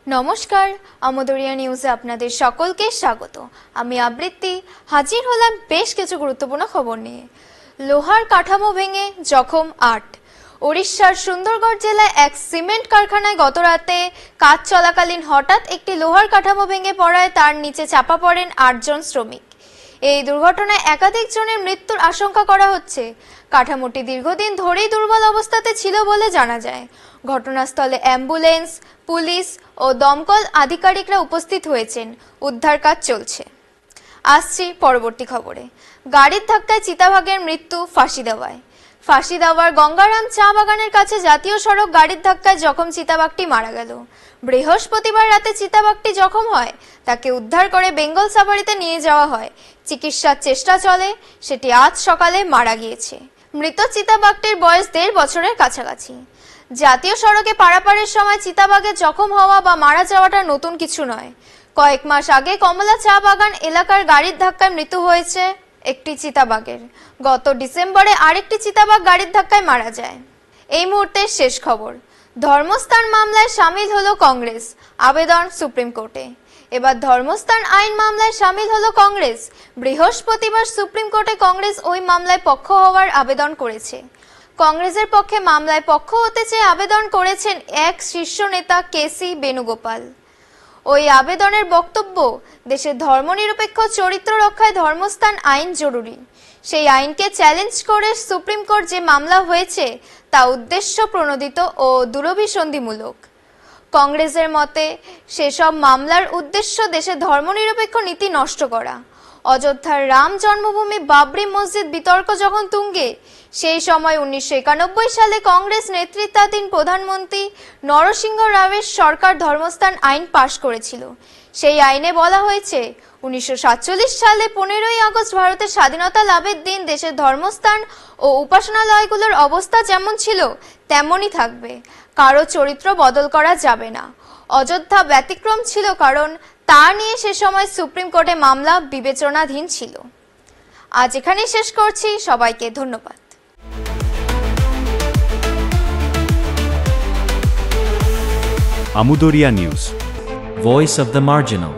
নমস্কার, আমোদরিয়া নিউজে আপনাদের সকলকে স্বাগত। আমি আবৃত্তি হাজির হলাম বেশ কিছু গুরুত্বপূর্ণ খবর নিয়ে। লোহার কাঠামো ভেঙে জখম ৮। ওড়িশার সুন্দরগড় জেলায় এক সিমেন্ট কারখানায় গতরাতে কাজ চলাকালীন হঠাৎ একটি লোহার কাঠামো ভেঙে পড়ায় তার নিচে চাপা পড়েন ৮ জন শ্রমিক। এই দুর্ঘটনায় একাধিক জনের মৃত্যুর আশঙ্কা করা হচ্ছে। কাঠামোটি দীর্ঘদিন ধরেই দুর্বল অবস্থাতে ছিল বলে জানা যায়। ঘটনাস্থলে অ্যাম্বুলেন্স, পুলিশ ও দমকল আধিকারিকরা উপস্থিত হয়েছেন। উদ্ধার কাজ চলছে। আসছি পরবর্তী খবরে। গাড়ির ধাক্কায় চিতাবাঘের মৃত্যু ফাঁসি দেওয়ার গঙ্গারাম চা বাগানের কাছে জাতীয় সড়ক গাড়ির ধাক্কায় জখম চিতাবাঘটি মারা গেল। বৃহস্পতিবার রাতে চিতাবাঘটি জখম হয়, তাকে উদ্ধার করে বেঙ্গল সাফারিতে নিয়ে যাওয়া হয়। চিকিৎসার চেষ্টা চলে, সেটি আজ সকালে মারা গিয়েছে। মৃত চিতাবাঘটির বয়স ১.৫ বছরের কাছাকাছি। জাতীয় সড়কে পারাপারের সময় চিতাবাঘের জখম হওয়া বা মারা যাওয়াটা নতুন কিছু নয়। কয়েক মাস আগে কমলা চা বাগান এলাকার গাড়ির ধাক্কায় মৃত্যু হয়েছে একটি চিতাবাঘের। গত ডিসেম্বরে আরেকটি চিতাবাঘ গাড়ির ধাক্কায় মারা যায়। এই মুহূর্তের শেষ খবর। ধর্মস্থান মামলায় সামিল হলো কংগ্রেস, আবেদন সুপ্রিম কোর্টে। এবার ধর্মস্থান আইন মামলায় সামিল হলো কংগ্রেস। বৃহস্পতিবার সুপ্রিম কোর্টে কংগ্রেস ওই মামলায় পক্ষ হওয়ার আবেদন করেছে। কংগ্রেসের পক্ষে মামলায় পক্ষ হতে চেয়ে আবেদন করেছেন এক শীর্ষ নেতা কেসি বেণুগোপাল। ওই আবেদনের বক্তব্য, দেশের ধর্মনিরপেক্ষ চরিত্র রক্ষায় ধর্মস্থান আইন জরুরি। সেই আইনকে চ্যালেঞ্জ করে সুপ্রিম কোর্ট যে মামলা হয়েছে তা উদ্দেশ্য প্রণোদিত ও দুরভিসন্ধিমূলক। কংগ্রেসের মতে সেসব মামলার উদ্দেশ্য দেশের ধর্মনিরপেক্ষ নীতি নষ্ট করা। অযোধ্যার রাম জন্মভূমি বাবরি মসজিদ বিতর্ক যখন তুঙ্গে, সেই সময় ১৯৯১ সালে কংগ্রেস নেতৃত্বাধীন প্রধানমন্ত্রী নরসিংহ রাওয়ের সরকার ধর্মস্থান আইন পাশ করেছিল। সেই আইনে বলা হয়েছে ১৯৪৭ সালে ১৫ই আগস্ট ভারতের স্বাধীনতা লাভের দিন দেশের ধর্মস্থান ও উপাসনালয়গুলোর অবস্থা যেমন ছিল তেমনই থাকবে, কারো চরিত্র বদল করা যাবে না। অযোধ্যা ব্যতিক্রম ছিল, কারণ তা নিয়ে সে সময় সুপ্রিম কোর্টে মামলা বিবেচনাধীন ছিল। আজ এখানেই শেষ করছি, সবাইকে ধন্যবাদ। Amudoria News, Voice of the Marginal.